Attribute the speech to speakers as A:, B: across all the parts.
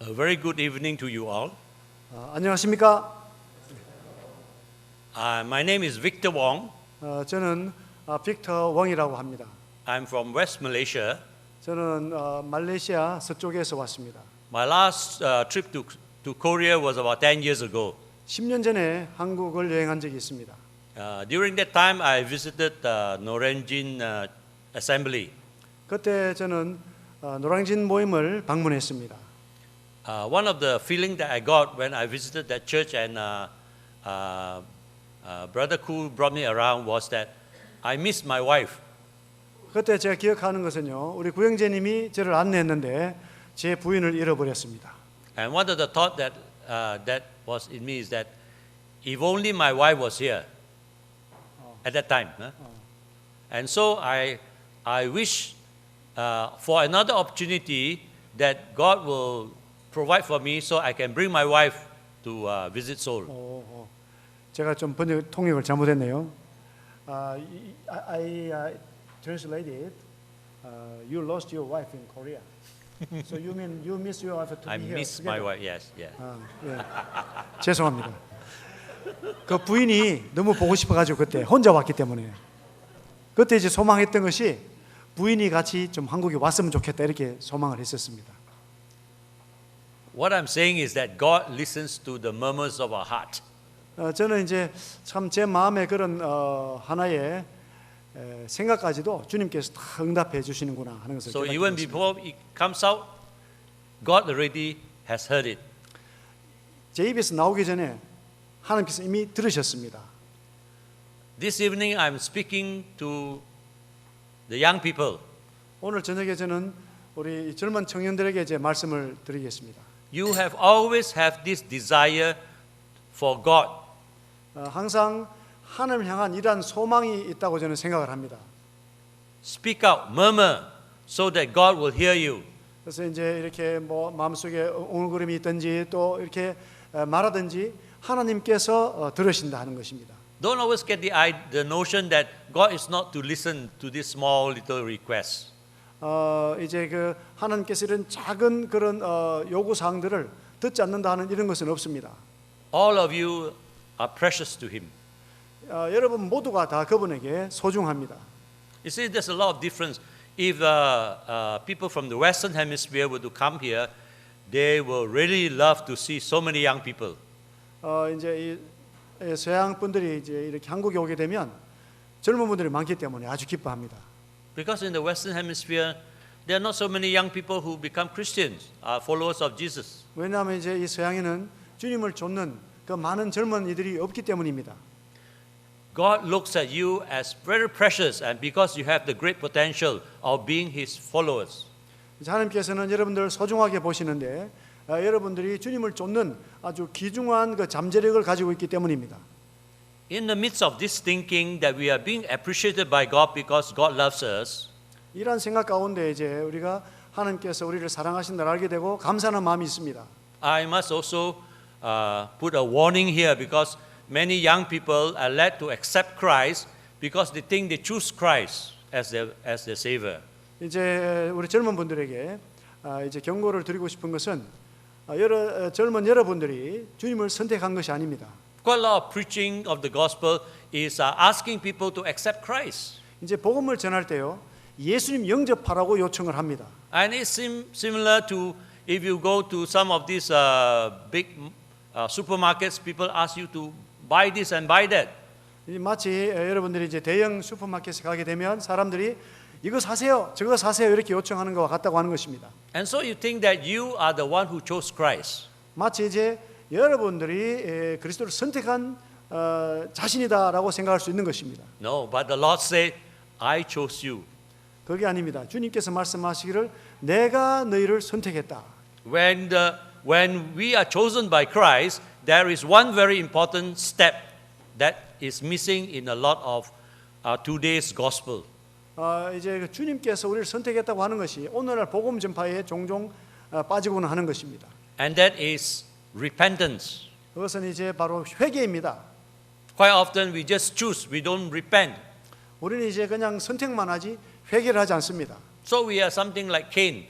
A: A very good evening to you all.
B: 안녕하십니까?
A: My name is Victor Wong.
B: 저는 빅터 웡이라고 합니다.
A: I'm from West Malaysia.
B: 저는 말레이시아 서쪽에서 왔습니다.
A: My last trip to Korea was about 10 years ago.
B: 10년 전에 한국을 여행한 적이 있습니다.
A: During that time, I visited Norenjin Assembly.
B: 그때 저는 노량진 모임을 방문했습니다.
A: One of the feeling that I got when I visited that church and Brother Koo brought me around was that I missed my wife.
B: 그때 제가 기억하는 것은요, 우리 구형제님이 저를 안내했는데 제 부인을 잃어버렸습니다.
A: And one of the thought that was in me is that if only my wife was here at that time. And so I wish for another opportunity that God will provide for me so I can bring my wife to visit Seoul.
B: 제가 좀 번역 통역을 잘못했네요. I translated. You lost your wife in Korea. So you mean you miss your wife to
A: I
B: be here
A: miss
B: together?
A: my wife. Yes, yeah.
B: 예. 죄송합니다. 그 부인이 너무 보고 싶어가지고 그때 혼자 왔기 때문에 그때 이제 소망했던 것이 부인이 같이 좀 한국에 왔으면 좋겠다 이렇게 소망을 했었습니다.
A: What I'm saying is that God listens to the murmurs of our heart.
B: 저는 이제 참 제 마음에 그런 하나의 생각까지도 주님께서 다 응답해 주시는구나 하는 것을
A: So
B: 깨닫게
A: even
B: 됐습니다.
A: before it comes out, God already has heard it.
B: 제 입에서 나오기 전에 하나님께서 이미 들으셨습니다.
A: This evening I'm speaking to the young people.
B: 오늘 저녁에 저는 우리 젊은 청년들에게 이제 말씀을 드리겠습니다.
A: You have always have this desire for God.
B: 항상 하나님을 향한 이러한 소망이 있다고 저는 생각을 합니다.
A: Speak out, murmur, so that God will hear you.
B: 그래서 이제 이렇게 뭐 마음속에 웅얼거림이 있든지 또 이렇게 말하든지 하나님께서 들으신다 하는 것입니다.
A: Don't always get the notion that God is not to listen to these small little requests.
B: 이제 그 하나님께서 이런 작은 그런 요구 사항들을 듣지 않는다 하는 이런 것은 없습니다.
A: All of you are precious to Him.
B: 여러분 모두가 다 그분에게 소중합니다.
A: You see, there's a lot of difference. If people from the Western Hemisphere were to come here, they will really love to see so many young people.
B: 이제 이 서양 분들이 이제 이렇게 한국에 오게 되면 젊은 분들이 많기 때문에 아주 기뻐합니다.
A: Because in the Western Hemisphere, there are not so many young people who become Christians, followers of Jesus.
B: 왜냐하면 이제 이 서양에는 주님을 좇는 그 많은 젊은이들이 없기 때문입니다.
A: God looks at you as very precious, and because you have the great potential of being His followers.
B: 하나님께서는 여러분들을 소중하게 보시는데 여러분들이 주님을 좇는 아주 귀중한 그 잠재력을 가지고 있기 때문입니다.
A: In the midst of this thinking that we are being appreciated by God because God loves us,
B: 이러한 생각 가운데 이제 우리가 하나님께서 우리를 사랑하신다를 알게 되고 감사하는 마음이 있습니다.
A: I must also put a warning here because many young people are led to accept Christ because they think they choose Christ as their Savior.
B: 이제 우리 젊은 분들에게 이제 경고를 드리고 싶은 것은 젊은 여러분들이 주님을 선택한 것이 아닙니다.
A: Quite a lot of preaching of the gospel is asking people to accept Christ.
B: 이제 복음을 전할 때요 예수님 영접하라고 요청을 합니다.
A: And it's similar to if you go to some of these big supermarkets, people ask you to buy this and buy that.
B: 마치 여러분들이 이제 대형 슈퍼마켓에 가게 되면 사람들이 이거 사세요, 저거 사세요 이렇게 요청하는 것과 같다고 하는 것입니다.
A: And so you think that you are the one who chose Christ.
B: 마치 이제 여러분들이 그리스도를 선택한 자신이다라고 생각할 수 있는 것입니다.
A: No, but the Lord said, I chose you.
B: 그게 아닙니다. 주님께서 말씀하시기를 내가 너희를 선택했다.
A: When we are chosen by Christ, there is one very important step that is missing in a lot of today's gospel.
B: 이제 주님께서 우리를 선택했다고 하는 것이 오늘날 복음 전파에 종종 빠지고는 하는 것입니다.
A: And that is repentance.
B: 그것은 이제 바로 회개입니다.
A: Quite often we just choose, we don't repent.
B: 우리는 이제 그냥 선택만 하지 회개를 하지 않습니다.
A: So we are something like Cain.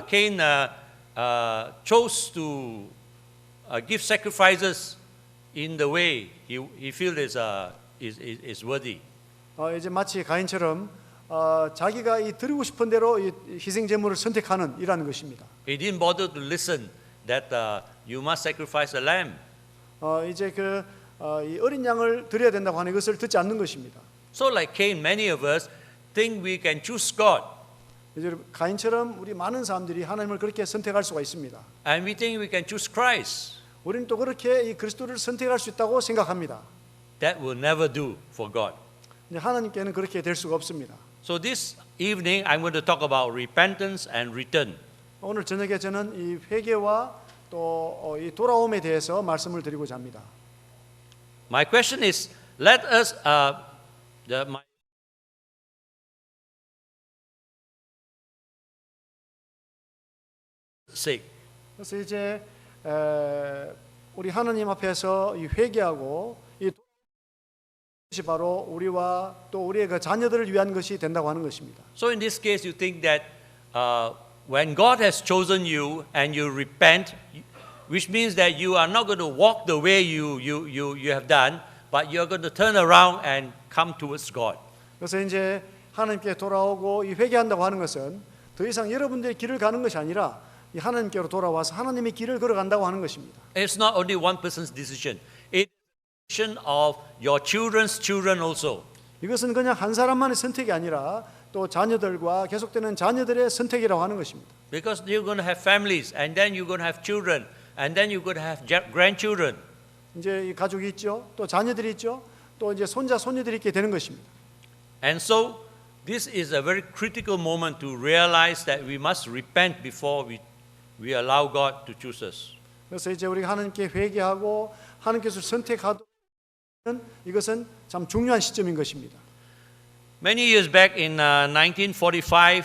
A: Cain chose to give sacrifices in the way he feels is worthy.
B: 이제 마치 가인처럼 자기가 이 드리고 싶은 대로 이 희생 제물을 선택하는 이라는 것입니다.
A: He didn't bother to listen that you must sacrifice a lamb.
B: 이제 이 어린 양을 드려야 된다고 하는 것을 듣지 않는 것입니다.
A: So like Cain, many of us think we can choose God.
B: 이제 가인처럼 우리 많은 사람들이 하나님을 그렇게 선택할 수가 있습니다.
A: And we think we can choose Christ.
B: 우리는 또 그렇게 이 그리스도를 선택할 수 있다고 생각합니다.
A: That will never do for God.
B: 근데 하나님께는 그렇게 될 수가 없습니다.
A: So this evening I'm going to talk about repentance and return.
B: 오늘 저녁에 저는 이 회개와 또 이 돌아옴에 대해서 말씀을 드리고자 합니다.
A: My question is, let us my sake.
B: 그래서 이제 우리 하나님 앞에서 이 회개하고 이 것이 바로 우리와 또 우리의 그 자녀들을 위한 것이 된다고 하는 것입니다.
A: So in this case, you think that when God has chosen you and you repent, which means that you are not going to walk the way you have done, but you are going to turn around and come towards God.
B: 그래서 이제 하나님께 돌아오고 이 회개한다고 하는 것은 더 이상 여러분들의 길을 가는 것이 아니라 이 하나님께로 돌아와서 하나님의 길을 걸어간다고 하는 것입니다.
A: It's not only one person's decision. It's the decision of your children's children also.
B: 이것은 그냥 한 사람만의 선택이 아니라 또 자녀들과 계속되는 자녀들의 선택이라고 하는 것입니다.
A: Because you're going to have families, and then you're going to have children, and then you're going to have grandchildren.
B: 이제 이 가족이 있죠, 또 자녀들이 있죠, 또 이제 손자 손녀들이 있게 되는 것입니다.
A: And so this is a very critical moment to realize that we must repent before we allow God to choose us.
B: 그래서 이제 우리가 하나님께 회개하고 하나님께서 선택하도록 이것은 참 중요한 시점인 것입니다.
A: Many years back in 1945,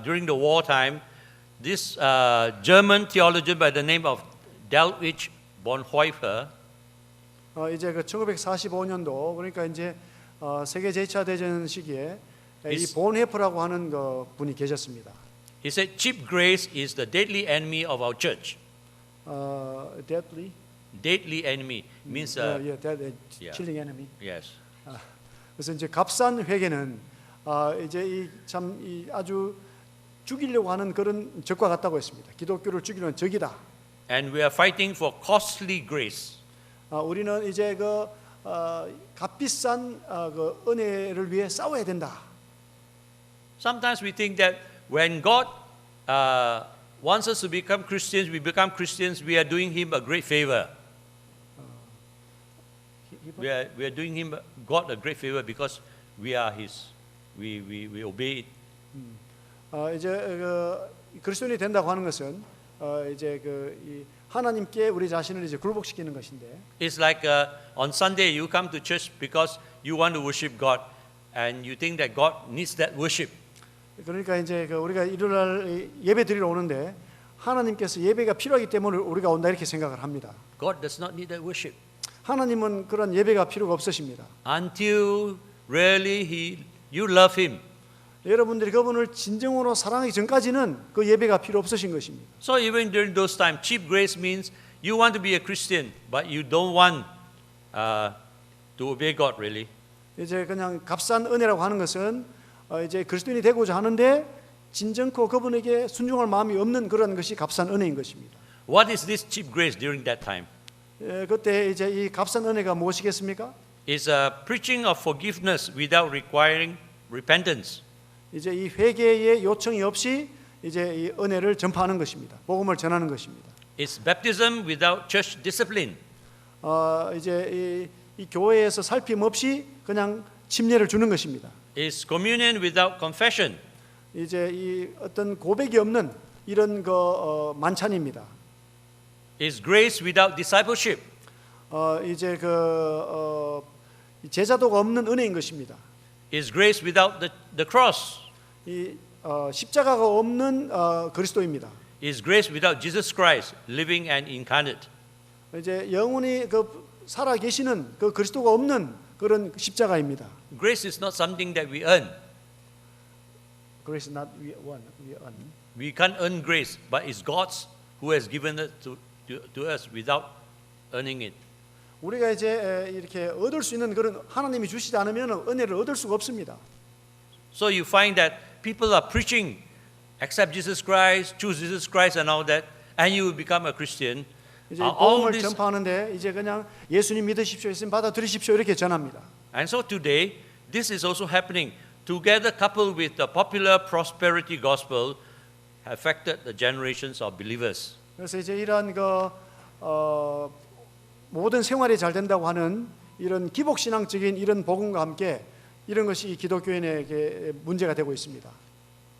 A: during the wartime, this German theologian by the name of Dietrich Bonhoeffer
B: 이제 그 1945년도 그러니까 이제 세계 제2차 대전 시기에 이 본헤퍼라고 하는 그 분이 계셨습니다.
A: He said, cheap grace is the deadly enemy of our church.
B: Deadly?
A: Deadly enemy means
B: killing enemy.
A: yes.
B: 그래서 이제 값싼 회개는 이제 이 아주 죽이려고 하는 그런 적과 같다고 했습니다. 기독교를 죽이려는 적이다.
A: And we are fighting for costly grace.
B: 우리는 이제 그 값비싼 그 은혜를 위해 싸워야 된다.
A: Sometimes we think that when God wants us to become Christians, we become Christians, we are doing Him a great favor. We are doing Him God a great favor because we are His. We obey it.
B: 이제 그리스도인이 된다고 하는 것은 이제 이 하나님께 우리 자신을 이제 굴복시키는 것인데.
A: It's like on Sunday you come to church because you want to worship God, and you think that God needs that worship.
B: 그러니까 이제 우리가 일요일 날 예배 드리러 오는데 하나님께서 예배가 필요하기 때문에 우리가 온다 이렇게 생각을 합니다.
A: God does not need that worship.
B: 하나님은 그런 예배가 필요가 없으십니다.
A: Until really you love Him.
B: 여러분들이 그분을 진정으로 사랑하기 전까지는 그 예배가 필요 없으신 것입니다.
A: So even during those times, cheap grace means you want to be a Christian, but you don't want to obey God really.
B: 이제 그냥 값싼 은혜라고 하는 것은 이제 그리스도인이 되고자 하는데 진정코 그분에게 순종할 마음이 없는 그런 것이 값싼 은혜인 것입니다.
A: What is this cheap grace during that time?
B: 그때 이제 이 값싼 은혜가 무엇이겠습니까?
A: It's a preaching of forgiveness without requiring repentance.
B: 이제 이 회개의 요청이 없이 이제 이 은혜를 전파하는 것입니다. 복음을 전하는 것입니다.
A: It's baptism without church discipline.
B: 이제 이 교회에서 살핌 없이 그냥 침례를 주는 것입니다.
A: It's communion without confession.
B: 이제 이 어떤 고백이 없는 이런 만찬입니다.
A: It's grace without discipleship.
B: 이제 제자도가 없는 은혜인 것입니다.
A: It's grace without the cross.
B: 이 십자가가 없는 그리스도입니다.
A: It's grace without Jesus Christ, living and incarnate.
B: 이제 영원히 살아 계시는 그 그리스도가 없는 그런 십자가입니다.
A: Grace is not something that we earn.
B: Grace not we earn.
A: we can't earn grace, but it's God's who has given it to us without earning it.
B: 우리가 이제 이렇게 얻을 수 있는 그런 하나님이 주시지 않으면 은혜를 얻을 수가 없습니다.
A: So you find that people are preaching, accept Jesus Christ, choose Jesus Christ and all that, and you will become a Christian.
B: 이제
A: All
B: 복음을
A: this,
B: 전파하는데 이제 그냥 예수님 믿으십시오, 예수님 받아들이십시오 이렇게 전합니다.
A: and so today, this is also happening. Together, coupled with the popular prosperity gospel, affected the generations of believers.
B: 그래서 이제 이러한 모든 생활이 잘 된다고 하는 이런 기복신앙적인 이런 복음과 함께 이런 것이 기독교인에게 문제가 되고 있습니다.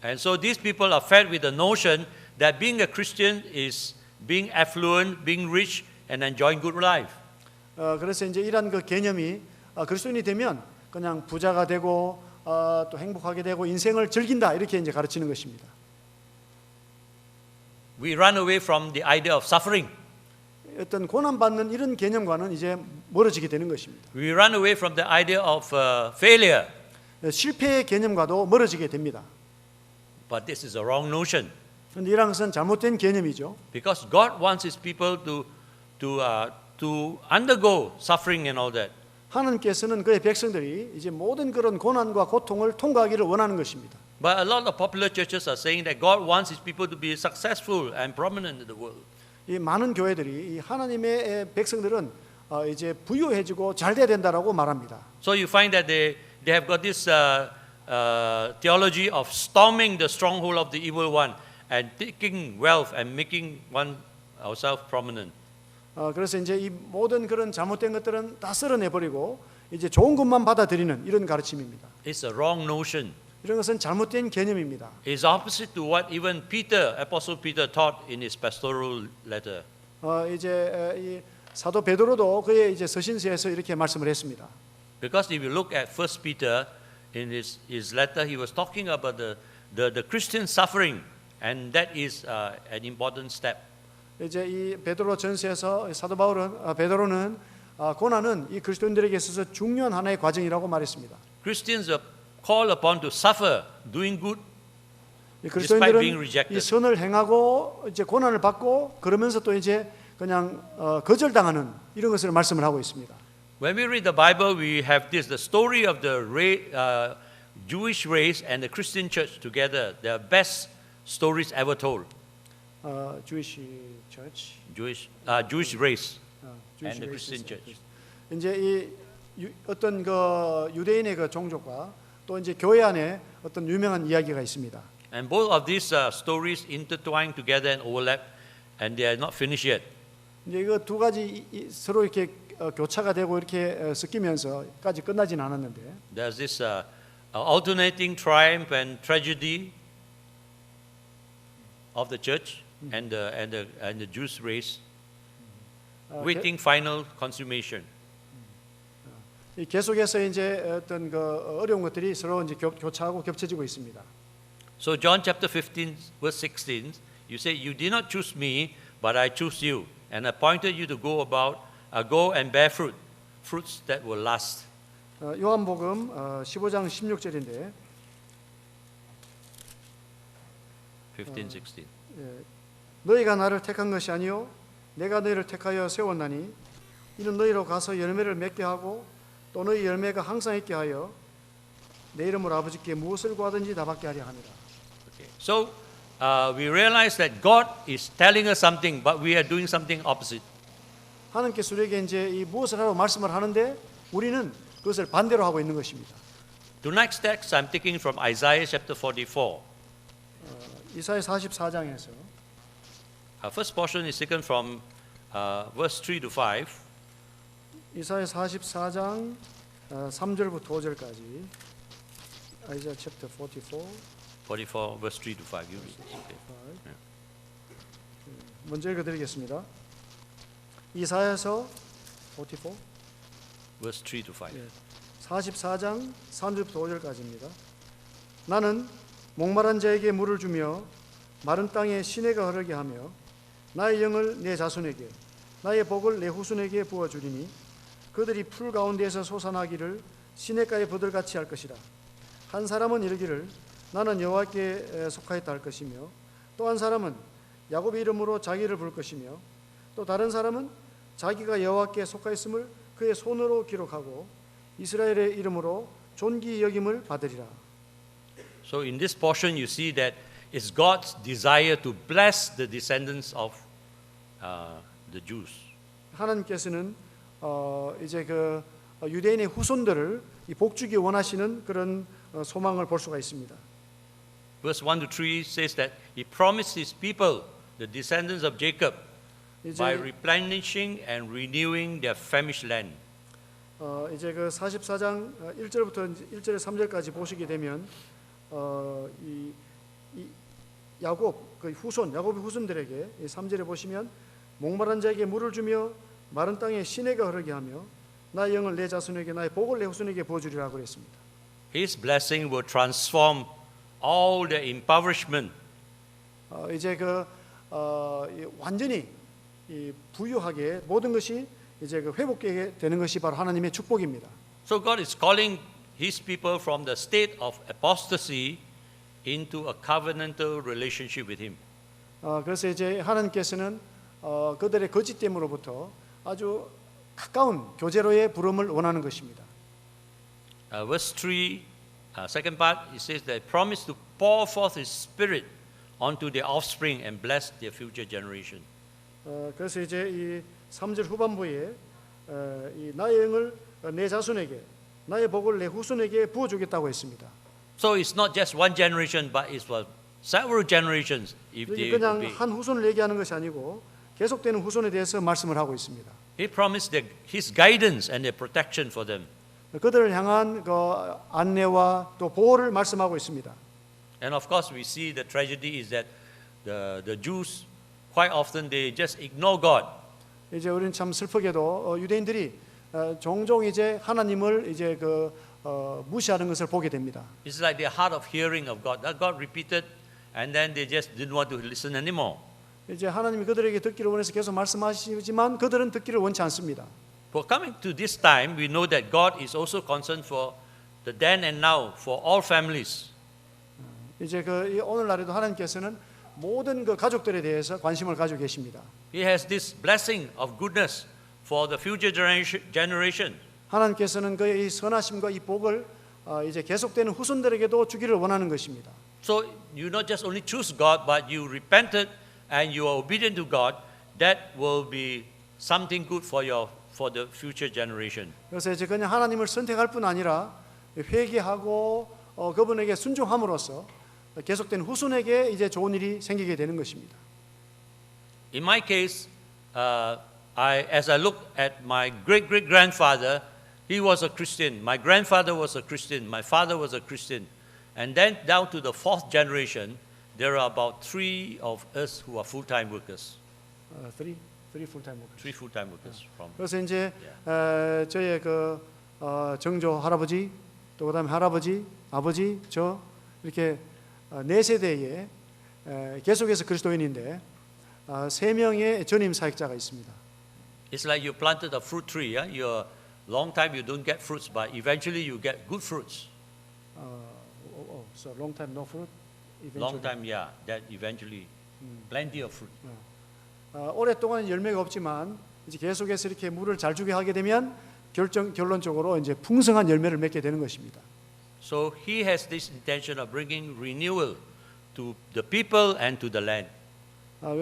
A: And so these people are fed with the notion that being a Christian is being affluent, being rich, and enjoying good life.
B: 그래서 이제 이러한 그 개념이 그리스도인이 되면 그냥 부자가 되고 또 행복하게 되고 인생을 즐긴다 이렇게 이제 가르치는 것입니다.
A: We run away from the idea of suffering.
B: 어떤 고난받는 이런 개념과는 이제 멀어지게 되는 것입니다.
A: We run away from the idea of failure.
B: 실패의 개념과도 멀어지게 됩니다.
A: But this is a wrong notion.
B: 그런데 이런 것은 잘못된 개념이죠.
A: Because God wants His people to undergo suffering and all that.
B: 하나님께서는 그의 백성들이 이제 모든 그런 고난과 고통을 통과하기를 원하는 것입니다.
A: But a lot of popular churches are saying that God wants His people to be successful and prominent in the world.
B: 이 많은 교회들이 이 하나님의 백성들은 이제 부유해지고 잘 돼야 된다라고 말합니다.
A: So you find that they have got this theology of storming the stronghold of the evil one and taking wealth and making ourselves prominent.
B: 그래서 이제 이 모든 그런 잘못된 것들은 다 쓸어내버리고 이제 좋은 것만 받아들이는 이런 가르침입니다.
A: It's a wrong notion.
B: 이런 것은 잘못된 개념입니다.
A: It's opposite to what even Peter, Apostle Peter, taught in his pastoral letter.
B: 이제 이 사도 베드로도 그의 이제 서신서에서 이렇게 말씀을 했습니다.
A: Because if you look at 1 Peter in his letter, he was talking about the Christian suffering, and that is an important step.
B: 이제 이 베드로 전서에서 사도 베드로는 고난은 이 그리스도인들에게 있어서 중요한 하나의 과정이라고 말했습니다.
A: Christians are called upon to suffer, doing good,
B: 이
A: despite being
B: 그리스도인들은
A: rejected.
B: 이 선을 행하고 이제 고난을 받고 그러면서 또 이제 그냥 거절당하는 이런 것을 말씀을 하고 있습니다.
A: When we read the Bible, we have this: the story of the Jewish race and the Christian church together. They are best stories ever told.
B: Jewish church,
A: Jewish race
B: Jewish
A: and the
B: race.
A: Christian church.
B: 이제 이 어떤 그 유대인의 그 종족과 또 이제 교회 안에 어떤 유명한 이야기가 있습니다.
A: And both of these stories intertwine together and overlap, and they are not finished yet.
B: 이제 이거 두 가지 서로 이렇게 교차가 되고 이렇게 섞이면서까지 끝나진 않았는데.
A: There's this alternating triumph and tragedy of the church and the Jewish race, waiting final consummation.
B: 계속해서 이제 어떤 그 어려운 것들이 서로 이제 교차하고 겹쳐지고 있습니다.
A: So John chapter 15 verse 16, you say, "You did not choose me, but I chose you, and appointed you to go and bear fruits that will last."
B: 요한복음 15장 16절인데
A: 15, 16.
B: 너희가 나를 택한 것이 아니요 내가 너희를 택하여 세웠나니 이는 너희로 가서 열매를 맺게 하고 또 너희 열매가 항상 있게 하여 내 이름으로 아버지께 무엇을 구하든지 다 받게 하려 함이라.
A: Okay. So we realize that God is telling us something, but we are doing something opposite.
B: 하나님께서 우리에게 이제 이 무엇을 하라고 말씀을 하는데 우리는 그것을 반대로 하고 있는 것입니다.
A: Tonight's text I'm taking from Isaiah chapter 44.
B: 이사야 44장에서
A: First portion is taken from verse 3 to 5.
B: 이사야 44장 3절부터 5절까지 Isaiah chapter 44
A: 44 verse 3 to 5. You read it. Okay.
B: 먼저 읽어드리겠습니다. 이사야서 44
A: Verse 3 to 5.
B: 44장 3절부터 5절까지입니다. 나는 목마른 자에게 물을 주며 마른 땅에 시내가 흐르게 하며 나의 영을 내 자손에게 나의 복을 내 후손에게 부어주리니 그들이 풀 가운데에서 솟아나기를 시냇가의 버들같이 할 것이라. 한 사람은 이르기를 나는 여호와께 속하였다 할 것이며 또 한 사람은 야곱의 이름으로 자기를 부를 것이며 또 다른 사람은 자기가 여호와께 속하였음을 그의 손으로 기록하고 이스라엘의 이름으로 존귀 여김을 받으리라.
A: So in this portion you see that it's God's desire to bless the descendants of the Jews.
B: 하나님께서는 이제 그 유대인의 후손들을 이 복주기 원하시는 그런 소망을 볼 수가 있습니다.
A: Verse 1 to 3 says that he promised his people, the descendants of Jacob, by replenishing and renewing their famished land.
B: 이제 그 44장 1절부터 1절에 3절까지 보시게 되면 이 야곱 그 후손 야곱의 후손들에게 3절에 보시면 목마른 자에게 물을 주며 마른 땅에 시내가 흐르게 하며 나의 영을 내 자손에게 나의 복을 내 후손에게 부어주리라고 그랬습니다.
A: His blessing will transform all the impoverishment.
B: 이제 그 완전히 이 부유하게 모든 것이 이제 그 회복되게 되는 것이 바로 하나님의 축복입니다.
A: So God is calling His people from the state of apostasy into a covenantal relationship with Him.
B: 그래서 이제 하나님께서는 그들의 거짓됨으로부터 아주 가까운 교제로의 부름을 원하는 것입니다.
A: Verse 3, second part, it says that He promised to pour forth His Spirit onto their offspring and bless their future generation.
B: 그래서 이제 이 3절 후반부에 이 나의 영을 내 자손에게 나의 복을 내 후손에게 부어주겠다고 했습니다.
A: So it's not just one generation, but it's for several generations if they
B: 그냥
A: obey.
B: 한 후손을 얘기하는 것이 아니고 계속되는 후손에 대해서 말씀을 하고 있습니다.
A: He promised His guidance and their protection for them.
B: 그들을 향한 그 안내와 또 보호를 말씀하고 있습니다.
A: And of course, we see the tragedy is that the Jews quite often they just ignore God.
B: 이제 우리는 참 슬프게도 유대인들이 종종 이제 하나님을 이제 그 무시하는 것을 보게 됩니다.
A: It's like they're hard of hearing of God. That God repeated, and then they just didn't want to listen anymore.
B: 이제 하나님이 그들에게 듣기를 원해서 계속 말씀하시지만 그들은 듣기를 원치 않습니다.
A: But coming to this time, we know that God is also concerned for the then and now for all families.
B: 이제 그 오늘날에도 하나님께서는 모든 그 가족들에 대해서 관심을 가지고 계십니다.
A: He has this blessing of goodness for the future generation.
B: 하나님께서는 그의 이 선하심과 이 복을 이제 계속되는 후손들에게도 주기를 원하는 것입니다.
A: So you not just only choose God, but you repented and you are obedient to God. That will be something good for the future generation.
B: 그래서 이제 그냥 하나님을 선택할 뿐 아니라 회개하고 그분에게 순종함으로써 계속된 후손에게 이제 좋은 일이 생기게 되는 것입니다.
A: In my case, as I look at my great-great-grandfather, he was a Christian. My grandfather was a Christian. My father was a Christian. And then down to the fourth generation, there are about 3 of us who are full-time workers.
B: Three full-time workers.
A: 3 full-time workers from.
B: 그래서 이제 저의 그 정조 할아버지 또 그다음에 할아버지, 아버지, 저 이렇게 4세대에 계속해서 그리스도인인데 3명의 전임 사역자가 있습니다.
A: It's like you planted a fruit tree. Yeah? You're long time you don't get fruits, but eventually you get good fruits.
B: So long time no fruit.
A: Long time, yeah, that eventually plenty of fruit.
B: 오랫동안 열매가 없지만 이제 계속해서 이렇게 물을 잘 주게 하게 되면 결론적으로 이제 풍성한 열매를 맺게 되는 것입니다.
A: So he has this intention of bringing renewal to the people and to the land.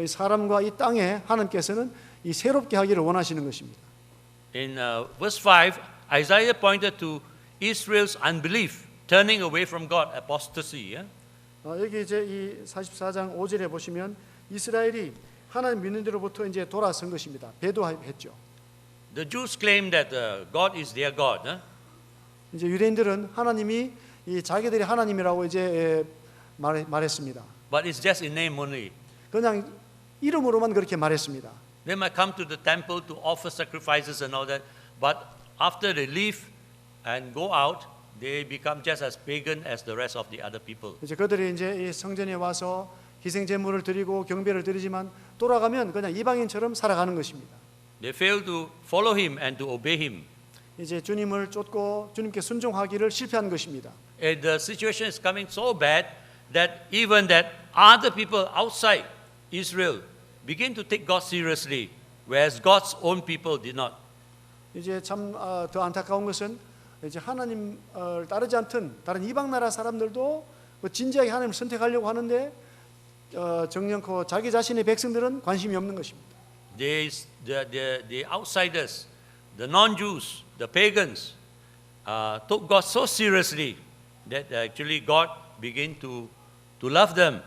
B: 이 사람과 이 땅에 하나님께서는 이 새롭게 하기를 원하시는 것입니다.
A: In verse 5, Isaiah pointed to Israel's unbelief, turning away from God, apostasy. Yeah?
B: 여기 이제 이 44장 5절에 보시면 이스라엘이 하나님 믿는 데로부터 이제 돌아선 것입니다. 배도했죠.
A: The Jews claim that God is their God.
B: 이제 유대인들은 하나님이 이 자기들이 하나님이라고 이제 말했습니다.
A: But it's just in name only.
B: 그냥 이름으로만 그렇게 말했습니다.
A: They might come to the temple to offer sacrifices and all that, but after they leave and go out, they become just as pagan as the rest of the other people.
B: 이제 그들이 이제 이 성전에 와서 희생 제물을 드리고 경배를 드리지만 돌아가면 그냥 이방인처럼 살아가는 것입니다.
A: They fail to follow him and to obey him.
B: 이제 주님을 쫓고 주님께 순종하기를 실패한 것입니다.
A: And the situation is coming so bad that even that other people outside Israel begin to take God seriously, whereas God's own people did not.
B: 이제 참 더 안타까운 것은 이제 하나님을 따르지 않던 다른 이방 나라 사람들도 진지하게 하나님을 선택하려고 하는데 정령코 자기 자신의 백성들은 관심이 없는 것입니다.
A: The outsiders, the non-Jews, the pagans, took God so seriously that actually God began to love them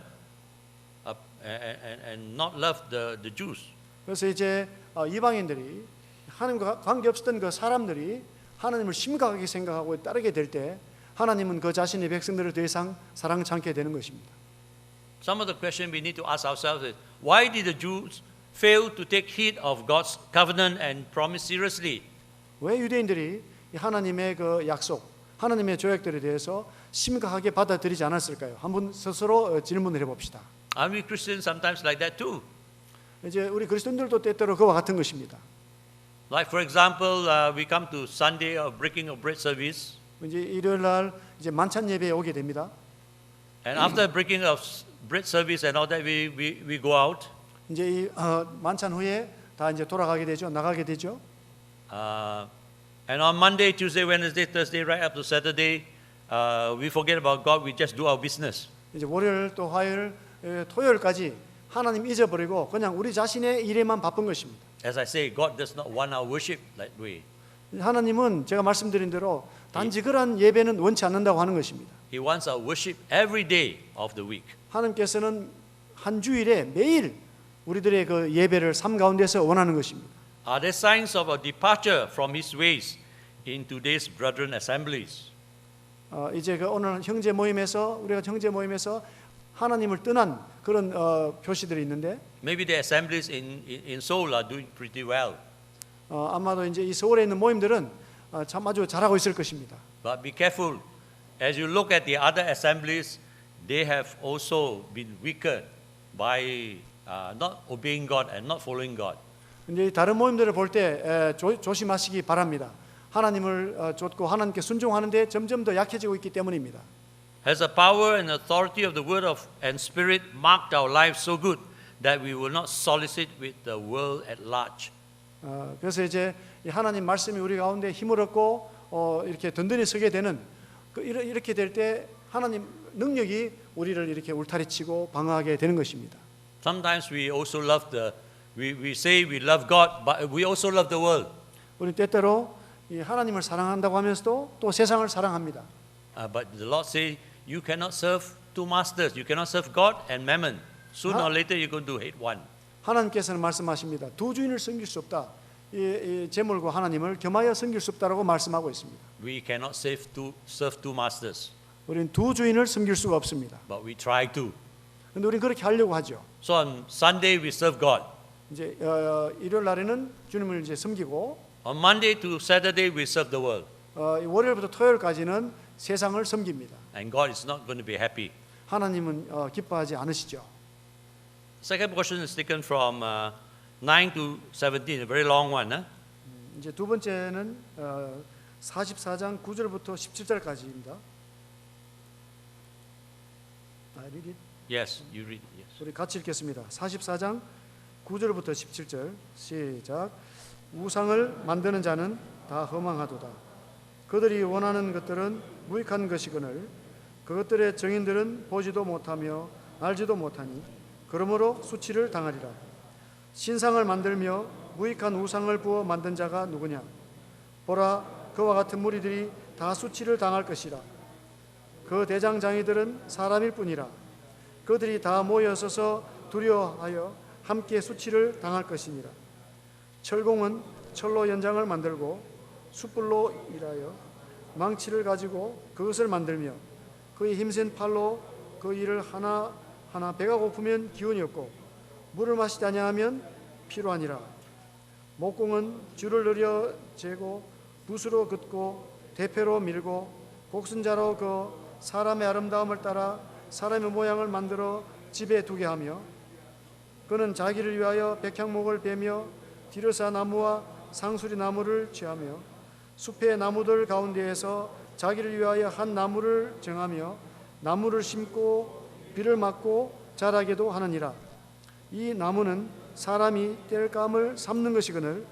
A: and not love the Jews.
B: 그래서 이제 이방인들이 하나님과 관계없었던 그 사람들이 하나님을 심각하게 생각하고 따르게 될 때 하나님은 그 자신의 백성들을 더 이상 사랑치 않게 되는 것입니다.
A: Some of the questions we need to ask ourselves is, why did the Jews fail to take heed of God's covenant and promise seriously?
B: 왜 유대인들이 하나님의 그 약속, 하나님의 조약들에 대해서 심각하게 받아들이지 않았을까요? 한번 스스로 질문을 해봅시다.
A: Are we Christians sometimes like that too?
B: 이제 우리 그리스도인들도 때때로 그와 같은 것입니다.
A: Like for example, we come to Sunday or breaking of bread service,
B: 이제 일요일 날 이제 만찬 예배에 오게 됩니다.
A: and after breaking of bread service and all that, we go out.
B: 이제 이 만찬 후에 다 이제 돌아가게 되죠, 나가게 되죠.
A: And on Monday, Tuesday, Wednesday, Thursday, right up to Saturday, we forget about God. We just do our business.
B: 이제 월요일 또 화요일, 토요일까지 하나님 잊어버리고 그냥 우리 자신의 일에만 바쁜 것입니다.
A: As I say, God does not want our worship that way.
B: 하나님은 제가 말씀드린 대로 단지 그러한 예배는 원치 않는다고 하는 것입니다.
A: He wants our worship every day of the week.
B: 하나님께서는 한 주일에 매일 우리들의 그 예배를 삶 가운데서 원하는 것입니다.
A: Are there signs of a departure from His ways in today's brethren assemblies?
B: 이제 그 오늘 형제 모임에서 우리가 형제 모임에서 하나님을 떠난 그런 표시들이 있는데
A: Maybe the assemblies in Seoul are doing pretty well.
B: 아마도 이제 이 서울에 있는 모임들은 참 아주 잘하고 있을 것입니다.
A: But be careful. As you look at the other assemblies, they have also been weakened by not obeying God and not following God.
B: 근데 다른 모임들을 볼 때 조심하시기 바랍니다. 하나님을 좇고 하나님께 순종하는데 점점 더 약해지고 있기 때문입니다.
A: Has the power and authority of the Word and Spirit marked our lives so good that we will not solicit with the world at large?
B: 그래서 이제 하나님 말씀이 우리 가운데 힘을 얻고 이렇게 든든히 서게 되는 이렇게 될 때 하나님 능력이 우리를 이렇게 울타리치고 방어하게 되는 것입니다.
A: Sometimes we also love we say we love God, but we also love the world.
B: 우리 때때로 이 하나님을 사랑한다고 하면서도 또 세상을 사랑합니다.
A: But the Lord say you cannot serve two masters. You cannot serve God and mammon. Sooner or later you're going to hate one.
B: 하나님께서는 말씀하십니다. 두 주인을 섬길 수 없다. 이 재물과 하나님을 겸하여 섬길 수 없다라고 말씀하고 있습니다.
A: We cannot serve two masters.
B: 우리는 두 주인을 섬길 수가 없습니다.
A: But we try to.
B: 그런데 우리는 그렇게 하려고 하죠.
A: So on Sunday we serve God.
B: 이제 일요일 날에는 주님을 이제 섬기고
A: On Monday to Saturday we serve the world.
B: 월요일부터 토요일까지는 세상을 섬깁니다.
A: And God is not going to be happy.
B: 하나님은 기뻐하지 않으시죠.
A: Second portion is taken from 9 to 17, a very long one.
B: 이제 두 번째는 44장 9절부터 17절까지입니다. I read it.
A: Yes, you read. Yes.
B: 우리 같이 읽겠습니다. 44장 9절부터 17절 시작. 우상을 만드는 자는 다 허망하도다. 그들이 원하는 것들은 무익한 것이거늘 그것들의 정인들은 보지도 못하며 알지도 못하니 그러므로 수치를 당하리라. 신상을 만들며 무익한 우상을 부어 만든 자가 누구냐? 보라, 그와 같은 무리들이 다 수치를 당할 것이라. 그 대장장이들은 사람일 뿐이라. 그들이 다 모여서서 두려워하여 함께 수치를 당할 것이니라. 철공은 철로 연장을 만들고 숯불로 일하여 망치를 가지고 그것을 만들며 그의 힘센 팔로 그 일을 하나하나 배가 고프면 기운이 없고 물을 마시지 아니하면 피로하니라. 목공은 줄을 늘려 재고 붓으로 긋고 대패로 밀고 곡선자로 그 사람의 아름다움을 따라 사람의 모양을 만들어 집에 두게 하며 그는 자기를 위하여 백향목을 베며 디르사 나무와 상수리 나무를 취하며 숲의 나무들 가운데에서 자기를 위하여 한 나무를 정하며 나무를 심고 비를 맞고 자라게도 하느니라. 이 나무는 사람이 땔감을 삶는 것이거늘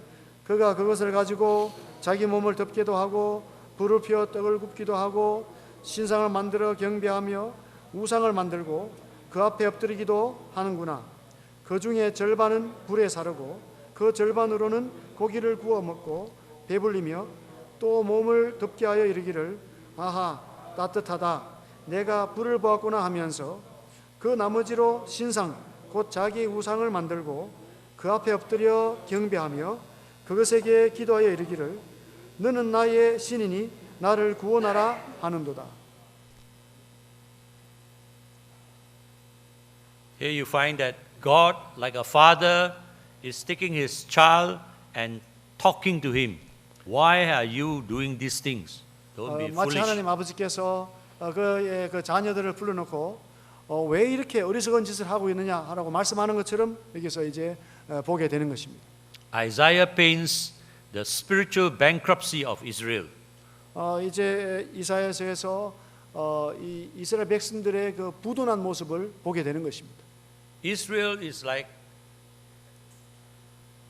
B: 그가 그것을 가지고 자기 몸을 덮기도 하고 불을 피워 떡을 굽기도 하고 신상을 만들어 경배하며 우상을 만들고 그 앞에 엎드리기도 하는구나. 그 중에 절반은 불에 사르고 그 절반으로는 고기를 구워 먹고 배불리며 또 몸을 덮게 하여 이르기를 아하 따뜻하다 내가 불을 보았구나 하면서 그 나머지로 신상 곧 자기 우상을 만들고 그 앞에 엎드려 경배하며 그것에게 기도하여 이르기를 너는 나의 신이니 나를 구원하라 하는도다.
A: Here you find that God, like a father, is taking his child and talking to him. Why are you doing these things? Don't be
B: 마치
A: foolish.
B: 하나님 아버지께서 그의 그 자녀들을 불러놓고 왜 이렇게 어리석은 짓을 하고 있느냐라고 말씀하는 것처럼 여기서 이제 보게 되는 것입니다.
A: Isaiah paints the spiritual bankruptcy of Israel.
B: 이제 이사야서에서 이 이스라엘 백성들의 그 부도난 모습을 보게 되는 것입니다.
A: Israel is like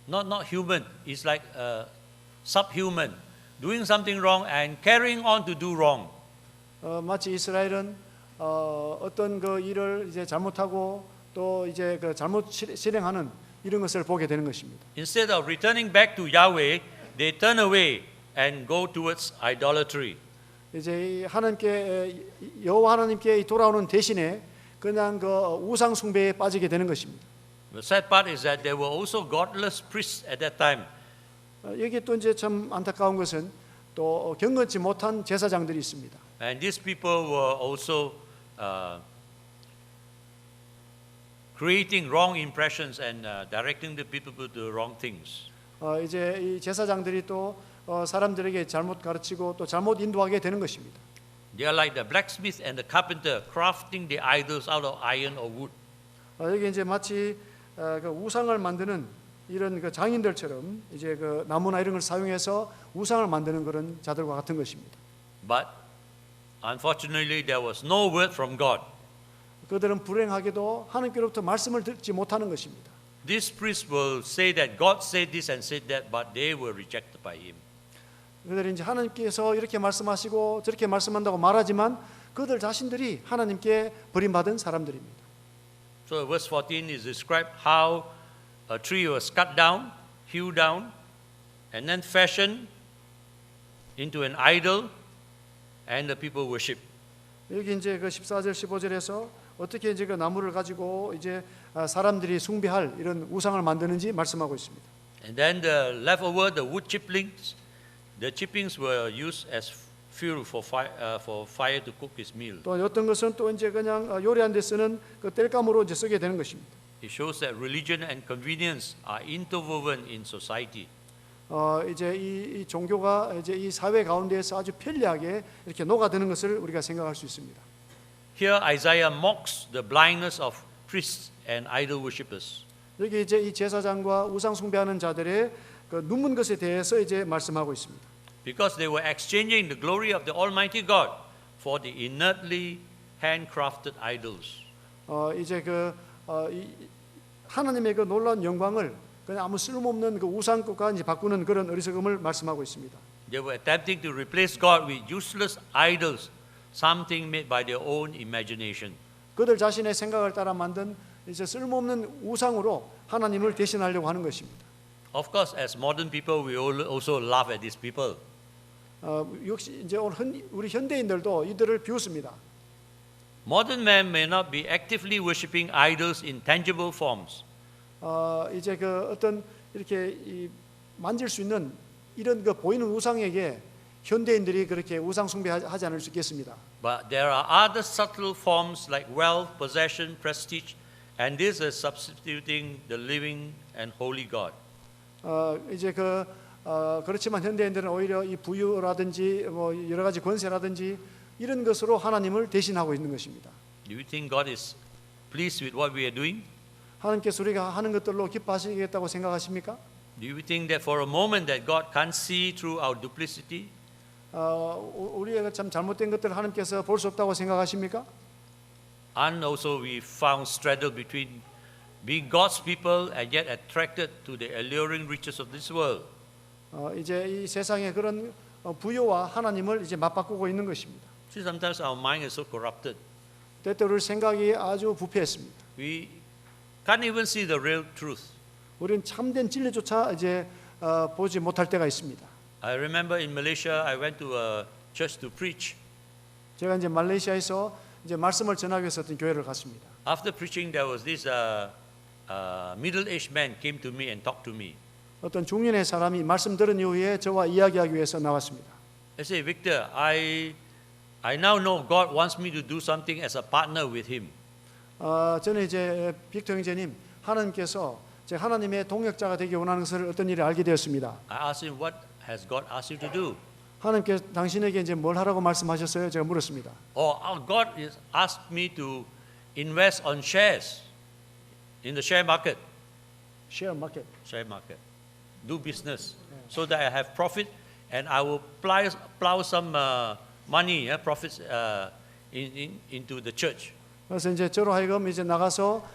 A: not human. It's like subhuman, doing something wrong and carrying on to do wrong.
B: 마치 이스라엘은 어떤 그 일을 이제 잘못하고 또 이제 그 잘못 실행하는 이런 것을 보게 되는 것입니다.
A: Instead of returning back to Yahweh, they turn away and go towards idolatry.
B: 이제 하나님께 여호와 하나님께 돌아오는 대신에 그냥 그 우상 숭배에 빠지게 되는 것입니다.
A: The sad part is that there were also godless priests at that time.
B: 여기 또 이제 참 안타까운 것은 또 경건치 못한 제사장들이 있습니다.
A: And these people were also creating wrong impressions and directing the people to do wrong things.
B: 이제 이 제사장들이 또 사람들에게 잘못 가르치고 또 잘못 인도하게 되는 것입니다.
A: They are like the blacksmith and the carpenter crafting the idols out of iron or wood.
B: 여기 이제 마치 그 우상을 만드는 이런 그 장인들처럼 이제 그 나무나 이런 걸 사용해서 우상을 만드는 그런 자들과 같은 것입니다.
A: But unfortunately, there was no word from God.
B: 그들은 불행하게도 하나님께로부터 말씀을 듣지 못하는 것입니다.
A: These priests will say that God said this and said that, but they were rejected by Him.
B: 그들이 이제 하나님께서 이렇게 말씀하시고 저렇게 말씀한다고 말하지만 그들 자신들이 하나님께 버림받은 사람들입니다.
A: So verse 14 is described how a tree was cut down, hewed down, and then fashioned into an idol, and the people worship.
B: 여기 이제 그 14절 15절에서 어떻게 이제 그 나무를 가지고 이제 사람들이 숭배할 이런 우상을 만드는지 말씀하고 있습니다.
A: And then the leftover, the wood chippings, the chippings were used as fuel for fire to cook his meal.
B: 또 어떤 것은 또 이제 그냥 요리하는 데 쓰는 그 땔감으로 이제 쓰게 되는 것입니다.
A: It shows that religion and convenience are interwoven in society.
B: 이제 이 종교가 이제 이 사회 가운데에서 아주 편리하게 이렇게 녹아드는 것을 우리가 생각할 수 있습니다.
A: Here Isaiah mocks the blindness of priests and idol worshippers.
B: 여기 이제 이 제사장과 우상 숭배하는 자들의 그 눈먼 것에 대해서 이제 말씀하고 있습니다.
A: Because they were exchanging the glory of the Almighty God for the inertly handcrafted idols.
B: 이제 하나님의 그 놀라운 영광을 그냥 아무 쓸모없는 그 우상것과 이제 바꾸는 그런 어리석음을 말씀하고 있습니다.
A: They were attempting to replace God with useless idols, something made by their own imagination.
B: 그들 자신의 생각을 따라 만든 이제 쓸모없는 우상으로 하나님을 대신하려고 하는 것입니다.
A: Of course, as modern people, we also laugh at these people.
B: 역시 이제 우리 현대인들도 이들을 비웃습니다.
A: Modern man may not be actively worshiping idols in tangible forms.
B: 이제 그 어떤 이렇게 만질 수 있는 이런 그 보이는 우상에게 현대인들이 그렇게 우상 숭배하지 않을 수 있겠습니다.
A: But there are other subtle forms like wealth, possession, prestige, and this is substituting the living and holy God.
B: 이제 그렇지만 현대인들은 오히려 이 부유라든지 뭐 여러 가지 권세라든지 이런 것으로 하나님을 대신하고 있는 것입니다.
A: Do you think God is pleased with what we are doing?
B: 하나님께서 우리가 하는 것들로 기뻐하시겠다고 생각하십니까?
A: Do you think that for a moment that God can't see through our duplicity?
B: 우리가 참 잘못된 것들을 하나님께서 볼 수 없다고 생각하십니까?
A: And also we found straddle between being God's people and yet attracted to the alluring riches of this world.
B: 이제 이 세상의 그런 부요와 하나님을 이제 맞바꾸고 있는 것입니다.
A: See, sometimes our mind is so corrupted.
B: 때때로 생각이 아주 부패했습니다.
A: We can't even see the real truth.
B: 우리는 참된 진리조차 이제 보지 못할 때가 있습니다.
A: I remember in Malaysia, I went to a church to preach.
B: 제가 이제 말레이시아에서 이제 말씀을 전하기 위해서 어떤 교회를 갔습니다.
A: After preaching, there was this middle-aged man came to me and talked to me.
B: 어떤 중년의 사람이 말씀 들은 이후에 저와 이야기하기 위해서 나왔습니다.
A: I say, Victor, I now know God wants me to do something as a partner with Him.
B: 저는 이제 빅터 형제님, 하나님께서 제 하나님의 동역자가 되기 원하는 것을 어떤 일을 알게 되었습니다.
A: I asked him, what has God asked you to do?
B: 하나님께서 당신에게 이제 뭘 하라고 말씀하셨어요? 제가 물었습니다.
A: God has asked me to invest on shares in the share market.
B: Share market.
A: Share market. Do business so that I have profit and I will plow some money, profits into the church.
B: 그래서 이제 저로 하여금 이제 나가서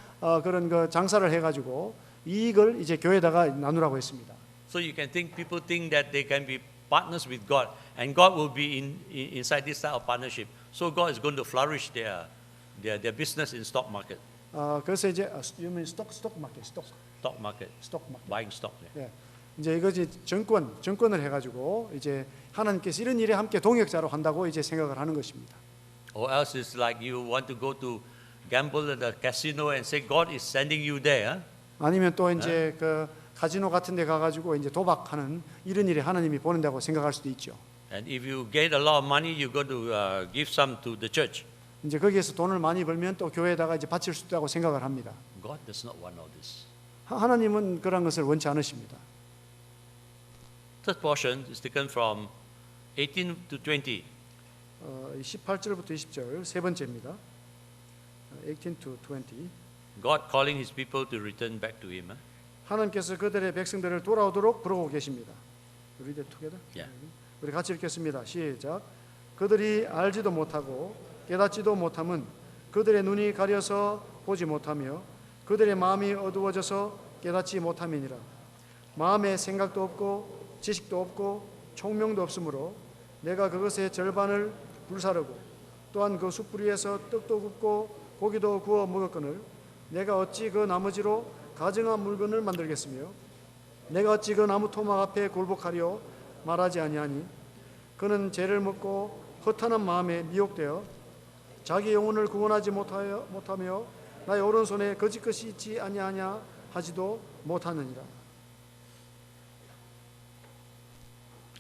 B: 그런 그 장사를 해가지고 이익을 이제 교회에다가 나누라고 했습니다.
A: So you can think people think that they can be partners with God, and God will be inside this type of partnership. So God is going to flourish their business in stock market.
B: 그래서 이제 you mean stock market, stock
A: Market,
B: market.
A: buying stock.
B: 예. 이제 이것이 정권을 해가지고 이제 하나님께서 이런 일에 함께 동역자로 한다고 이제 생각을 하는 것입니다.
A: Or else it's like you want to go to gamble at the casino and say God is sending you there.
B: 아니면 또 이제 그 카지노 같은 데 가가지고 이제 도박하는 이런 일에 하나님이 보낸다고 생각할 수도 있죠.
A: And if you get a lot of money, you got to give some to the church.
B: 이제 거기에서 돈을 많이 벌면 또 교회에다가 이제 바칠 수 있다고 생각을 합니다.
A: God does not want all this.
B: 하나님은 그런 것을 원치 않으십니다.
A: Third portion is taken from 18 to 20.
B: 18절부터 20절 세 번째입니다. 18 to 20.
A: God calling His people to return back to Him.
B: 하나님께서 그들의 백성들을 돌아오도록 부르고 계십니다. Read it together.
A: Yeah.
B: 우리 같이 읽겠습니다. 시작. 그들이 알지도 못하고 깨닫지도 못함은 그들의 눈이 가려서 보지 못하며 그들의 마음이 어두워져서 깨닫지 못함이니라. 마음에 생각도 없고 지식도 없고 총명도 없으므로 내가 그것의 절반을 불사르고 또한 그 숯불위에서 떡도 굽고 고기도 구워 먹었거늘 내가 어찌 그 나머지로 가증한 물건을 만들겠으며 내가 어찌 그 나무 토막 앞에 굴복하리오 말하지 아니하니 그는 죄를 먹고 허탄한 마음에 미혹되어 자기 영혼을 구원하지 못하며 나의 오른손에 거짓 것이 있지 아니하냐 하지도 못하느니라.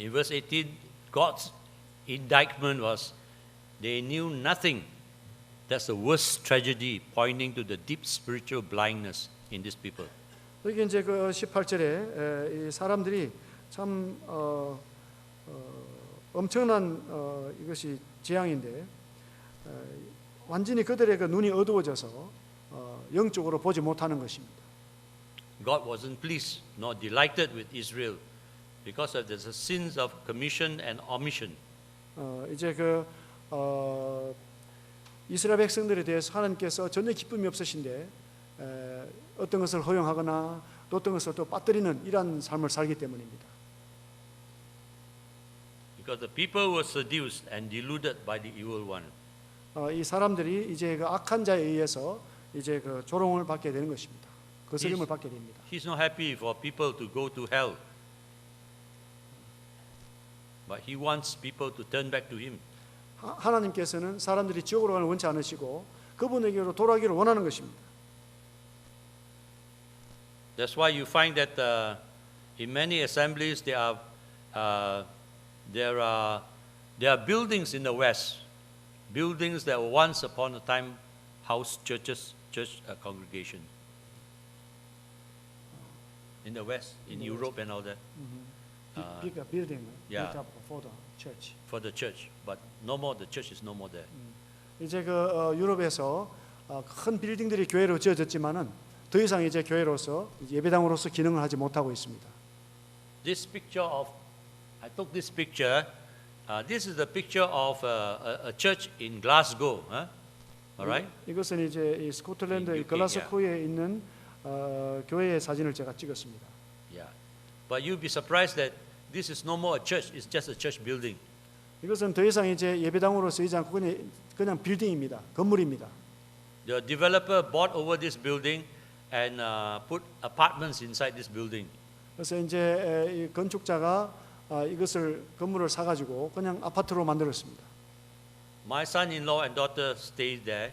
A: In verse 18, God's indictment was they knew nothing. That's the worst tragedy, pointing to the deep spiritual blindness in these people.
B: 여기 이제 그 18절에 이 사람들이 참 엄청난 이것이 재앙인데 완전히 그들의 그 눈이 어두워져서 영적으로 보지 못하는 것입니다.
A: God wasn't pleased nor delighted with Israel because of the sins of commission and omission.
B: 이제 그 이스라엘 백성들에 대해서 하나님께서 전혀 기쁨이 없으신데 어떤 것을 허용하거나 또 어떤 것을 또 빠뜨리는 이러한 삶을 살기 때문입니다.
A: Because the people were seduced and deluded by the evil one.
B: 이 사람들이 이제 그 악한 자에 의해서 이제 그 조롱을 받게 되는 것입니다. 거스림을 받게 됩니다.
A: He's not happy for people to go to hell. But he wants people to turn back to him.
B: 하나님께서는 사람들이 지옥으로 가는 원치 않으시고 그분에게로 돌아가기를 원하는 것입니다.
A: That's why you find that in many assemblies there are buildings in the West, buildings that were once upon a time house church congregation. In the West, in Europe and all that.
B: Big building
A: yeah.
B: built up for the church.
A: For the church, but no more. The church is no more there.
B: 이제 그 유럽에서 큰 빌딩들이 교회로 지어졌지만은 더 이상 이제 교회로서 예배당으로서 기능을 하지 못하고 있습니다.
A: This picture of, I took this picture. This is the picture of a church in Glasgow. All right?
B: 이것은 이제 이 스코틀랜드
A: In UK,
B: 글라스코에 있는 교회의 사진을 제가 찍었습니다.
A: Yeah. But you'll be surprised that this is no more a church, it's just a church building.
B: 이것은 더 이상 이제 예배당으로 쓰이지 않고 그냥 빌딩입니다. 건물입니다.
A: The developer bought over this building and put apartments inside this building.
B: 그래서 이제 이 건축자가 이것을 건물을 사가지고 그냥 아파트로 만들었습니다.
A: My son-in-law and daughter stayed there,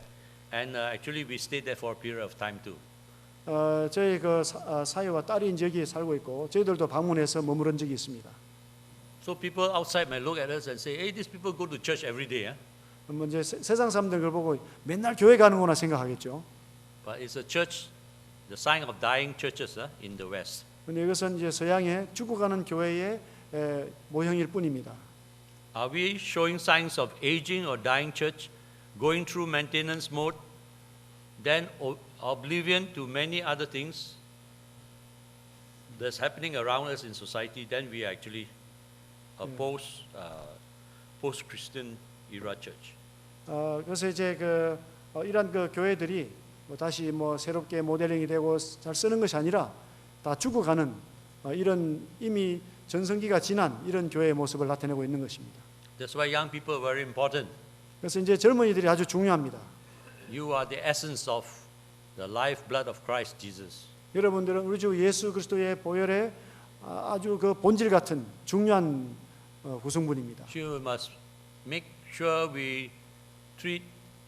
A: and actually we stayed there for a period of time too.
B: 저희 그 사위와 딸이 이제 여기에 살고 있고 저희들도 방문해서 머무른 적이 있습니다.
A: So people outside may look at us and say, "Hey, these people go to church every day."
B: 뭐 이제 세상 사람들 그걸 보고 맨날 교회 가는구나 생각하겠죠.
A: But it's a church, the sign of dying churches in the West.
B: 근데 이것은 이제 서양의 죽어가는 교회의 모형일 뿐입니다.
A: Are we showing signs of aging or dying church, going through maintenance mode, then oblivion to many other things that's happening around us in society? Then we are actually a post-Christian era church.
B: 그래서 이제 이런 그 교회들이 다시 새롭게 모델링이 되고 잘 쓰는 것이 아니라 다 죽어가는 이런 이미 전성기가 지난 이런 교회의 모습을 나타내고 있는 것입니다.
A: That's why young people are very important.
B: 그래서 이제 젊은이들이 아주 중요합니다.
A: You are the essence of the life blood of Christ Jesus.
B: 여러분들은 우리 주 예수 그리스도의 보혈의 아주 그 본질 같은 중요한 구성분입니다.
A: You must make sure we treat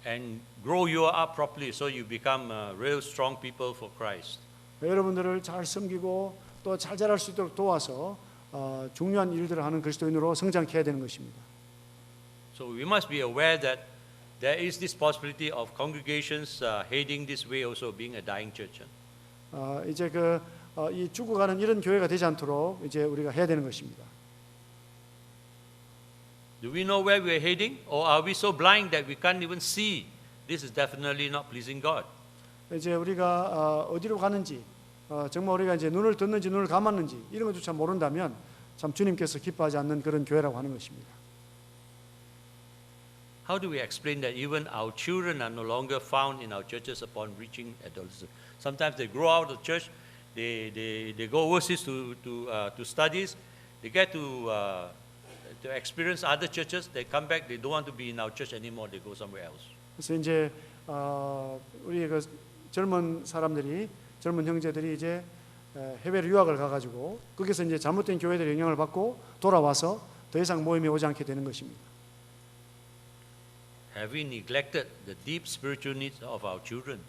A: and grow you up properly so you become real strong people for Christ.
B: 여러분들을 잘 섬기고 또 잘 자랄 수 있도록 도와서 중요한 일들을 하는 그리스도인으로 성장케 해야 되는 것입니다.
A: So we must be aware that there is this possibility of congregations heading this way also being a dying church.
B: 이제 이 죽어가는 이런 교회가 되지 않도록 이제 우리가 해야 되는 것입니다.
A: Do we know where we are heading, or are we so blind that we can't even see? This is definitely not pleasing God.
B: 이제 우리가 어디로 가는지 정말 우리가 이제 눈을 떴는지 눈을 감았는지 이런 것조차 모른다면 참 주님께서 기뻐하지 않는 그런 교회라고 하는 것입니다.
A: How do we explain that even our children are no longer found in our churches upon reaching adolescence? Sometimes they grow out of church, they go overseas to studies, they get to experience other churches, they come back, they don't want to be in our church anymore, they go somewhere else.
B: 그래서 이제 우리 그 젊은 사람들이 젊은 형제들이 이제 해외로 유학을 가가지고 거기서 이제 잘못된 교회들의 영향을 받고 돌아와서 더 이상 모임에 오지 않게 되는 것입니다.
A: Have we neglected the deep spiritual needs of our children?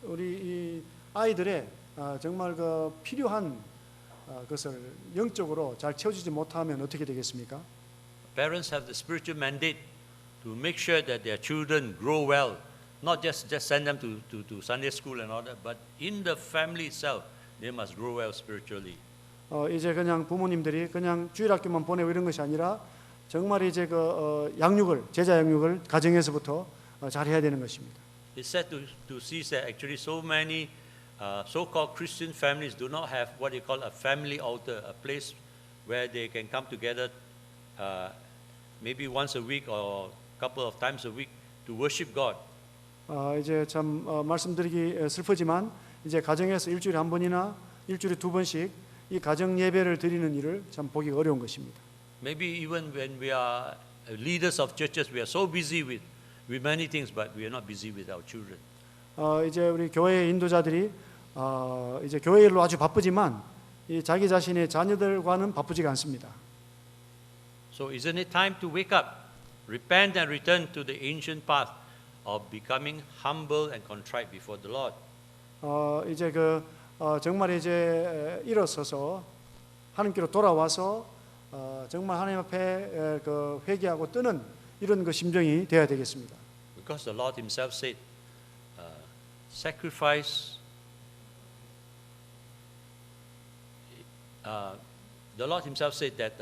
B: 우리 이 아이들의 정말 그 필요한 것을 영적으로 잘 채워주지 못하면 어떻게 되겠습니까?
A: Parents have the spiritual mandate to make sure that their children grow well, not just send them to Sunday school and all that, but in the family itself, they must grow well spiritually.
B: 이제 그냥 부모님들이 그냥 주일학교만 보내고 이런 것이 아니라 정말 이제 양육을 제자 양육을 가정에서부터 잘 해야 되는 것입니다.
A: It's sad to see that actually so many so-called Christian families do not have what they call a family altar, a place where they can come together maybe once a week or a couple of times a week to worship God.
B: 이제 참 말씀드리기 슬프지만 이제 가정에서 일주일에 한 번이나 일주일에 두 번씩 이 가정 예배를 드리는 일을 참 보기 어려운 것입니다.
A: Maybe even when we are leaders of churches, we are so busy with many things, but we are not busy with our children.
B: 이제 우리 교회의 인도자들이 이제 교회 일로 아주 바쁘지만 이 자기 자신의 자녀들과는 바쁘지가 않습니다.
A: So isn't it time to wake up, repent and return to the ancient path of becoming humble and contrite before the Lord?
B: 이제 정말 이제 일어서서 하나님께로 돌아와서 정말 하나님 앞에 회개하고 뜨는 이런 심정이 되어야 되겠습니다.
A: Because the Lord Himself said, sacrifice. The Lord Himself said that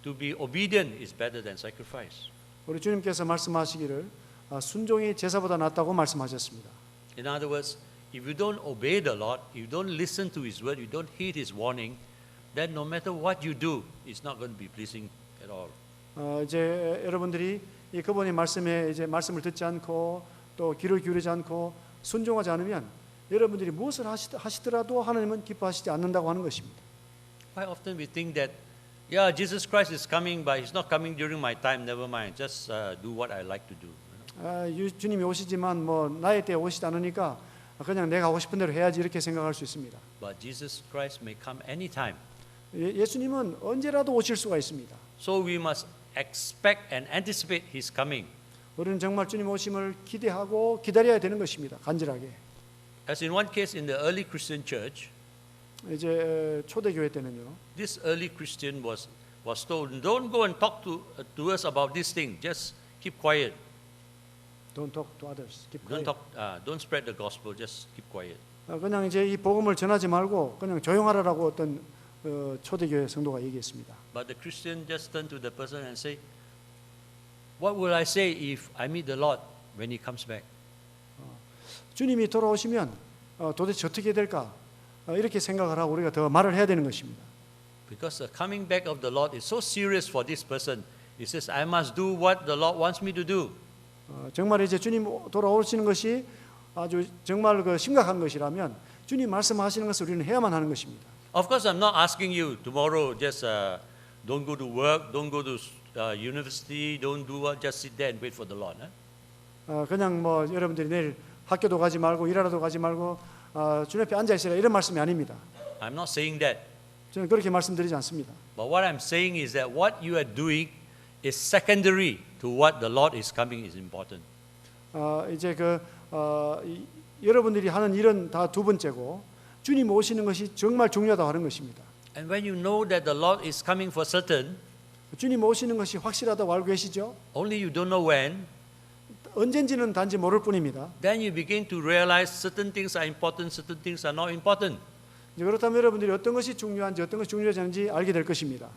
A: to be obedient is better than sacrifice.
B: 우리 주님께서 말씀하시기를 순종이 제사보다 낫다고 말씀하셨습니다.
A: In other words, if you don't obey the Lord, if you don't listen to His word, you don't heed His warning, then no matter what you do, it's not going to be pleasing at all.
B: 이제 여러분들이 이 그분의 말씀에 이제 말씀을 듣지 않고 또 귀를 기울이지 않고 순종하지 않으면 여러분들이 무엇을 하시더라도 하나님은 기뻐하시지 않는다고 하는 것입니다.
A: Quite often we think that, yeah, Jesus Christ is coming, but He's not coming during my time. Never mind. Just do what I like to do.
B: 주님이 오시지만 뭐 나의 때에 오시지 않으니까 그냥 내가 하고 싶은 대로 해야지 이렇게 생각할 수 있습니다.
A: But Jesus Christ may come anytime.
B: 예수님은 언제라도 오실 수가 있습니다.
A: So we must expect and anticipate His coming.
B: 우리는 정말 주님 오심을 기대하고 기다려야 되는 것입니다. 간절하게.
A: As in one case in the early Christian church,
B: 이제 초대교회 때는요.
A: this early Christian was told, don't go and talk to us about this thing. Just keep quiet.
B: Don't talk to others. Keep
A: Don't
B: quiet.
A: don't spread the gospel. Just keep quiet.
B: 그냥 이제 이 복음을 전하지 말고 그냥 조용하라라고 어떤 초대교회 성도가 얘기했습니다.
A: But the Christian just turned to the person and say, what will I say if I meet the Lord when He comes back?
B: 주님이 돌아오시면 도대체 어떻게 될까? 이렇게 생각을 하고 우리가 더 말을 해야 되는 것입니다.
A: Because the coming back of the Lord is so serious for this person. He says, I must do what the Lord wants me to do.
B: 정말 이제 주님 돌아오시는 것이 아주 정말 그 심각한 것이라면 주님 말씀하시는 것을 우리는 해야만 하는 것입니다.
A: Of course, I'm not asking you tomorrow just don't go to work, don't go to university, don't do what, just sit there and wait for the Lord.
B: 그냥 뭐 여러분들이 내일 학교도 가지 말고 일하러도 가지 말고 주님 앞에 앉아 있으라 이런 말씀이 아닙니다.
A: I'm not saying that.
B: 저는 그렇게 말씀드리지 않습니다.
A: But what I'm saying is that what you are doing is secondary to what the Lord is coming is important.
B: 이제 여러분들이 하는 일은 다 두 번째고 주님 오시는 것이 정말 중요하다고 하는 것입니다.
A: And when you know that the Lord is coming for certain,
B: 주님 오시는 것이 확실하다고 알고 계시죠?
A: only you don't know when,
B: 언젠지는 단지 모를 뿐입니다.
A: then you begin to realize certain things are important, certain things are not important.
B: 이제 그렇다면 여러분들이 어떤 것이 중요한지 어떤 것이 중요하지 않은지 알게 될 것입니다.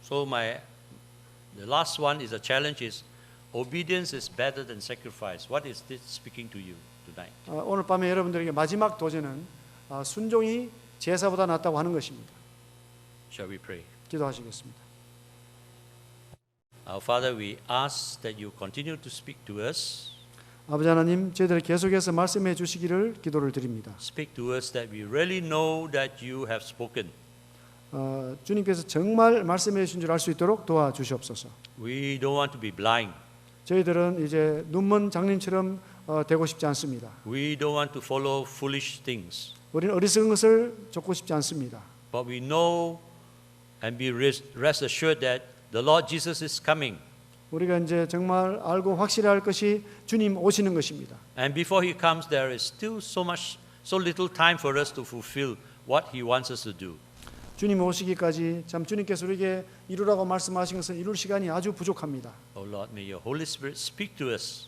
A: So the last one is a challenge is obedience is better than sacrifice. What is this speaking to you tonight?
B: 오늘 밤에 여러분들에게 마지막 도전은 순종이 제사보다 낫다고 하는 것입니다.
A: Shall we pray?
B: 기도하시겠습니다.
A: Our Father, we ask that you continue to speak to us.
B: 아버지 하나님, 저희들 계속해서 말씀해 주시기를 기도를 드립니다.
A: Speak to us that we really know that you have spoken.
B: 주님께서 정말 말씀해 주신 줄 알 수 있도록 도와주시옵소서.
A: We don't want to be blind.
B: 저희들은 이제 눈먼 장님처럼 되고 싶지 않습니다.
A: We don't want to follow foolish things.
B: 우리는 어리석은 것을 쫓고 싶지 않습니다.
A: But we know and be rest assured that the Lord Jesus is coming.
B: 우리가 이제 정말 알고 확실할 것이 주님 오시는 것입니다.
A: And before He comes, there is still so little time for us to fulfill what He wants us to do.
B: 주님 오시기까지 참 주님께서 우리에게 이루라고 말씀하신 것을 이룰 시간이 아주 부족합니다.
A: Oh Lord, may Your Holy Spirit speak to us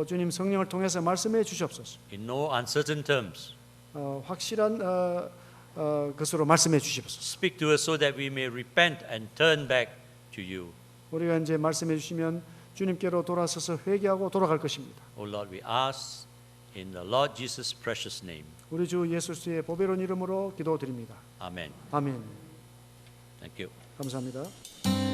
B: 주님 성령을 통해서 말씀해 주시옵소서.
A: in no uncertain terms.
B: 확실한 것으로 말씀해 주시옵소서.
A: Speak to us so that we may repent and turn back to You.
B: 우리가 이제 말씀해 주시면 주님께로 돌아서서 회개하고 돌아갈 것입니다.
A: Oh Lord, we ask in the Lord Jesus' precious name.
B: 우리 주 예수의 보배로운 이름으로 기도드립니다.
A: Amen.
B: 아멘.
A: Thank you.
B: 감사합니다.